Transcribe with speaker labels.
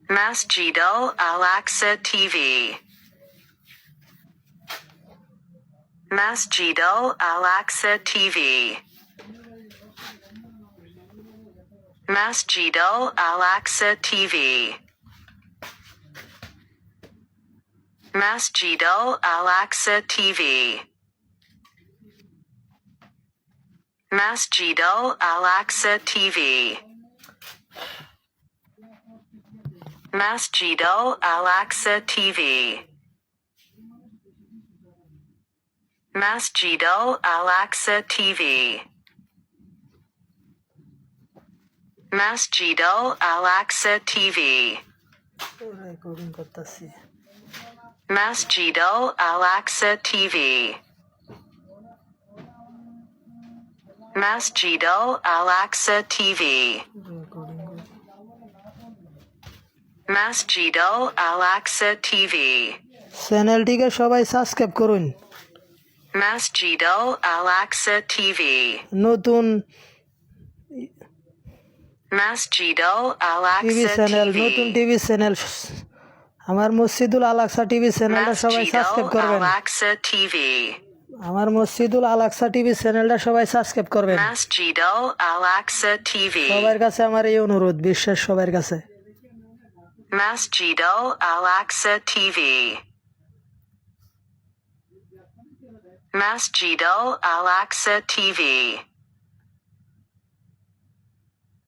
Speaker 1: Masjido Al-Aqsa TV. Masjido Al-Aqsa TV. Masjido Al-Aqsa TV. Masjido Al-Aqsa TV. Masjido Al-Aqsa TV. Masjido Al-Aqsa TV. Masjido Al-Aqsa TV. Masjido Al-Aqsa TV. Masjido Al-Aqsa TV. Masjido Al-Aqsa TV. Masjido Al-Aqsa TV.
Speaker 2: চ্যানেলটিকে সবাই subscribe করুন।
Speaker 1: Masjido Al-Aqsa TV.
Speaker 2: নতুন
Speaker 1: Masjido
Speaker 2: TV
Speaker 1: Al-Aqsa
Speaker 2: channel,
Speaker 1: TV.
Speaker 2: নতুন TV channel আমার মসজিদুল আল আকসা TV চ্যানেলটা সবাই
Speaker 1: Masjido
Speaker 2: subscribe করবেন।
Speaker 1: Al-Aqsa TV.
Speaker 2: আমার মসজিদুল আল আকসা টিভি চ্যানেলটা সবাই সাবস্ক্রাইব করবেন।
Speaker 1: Masjido Al-Aqsa TV.
Speaker 2: সবার কাছে আমার এই অনুরোধ, বিশ্বের সবার কাছে।
Speaker 1: Masjido Al-Aqsa TV. Masjido Al-Aqsa TV.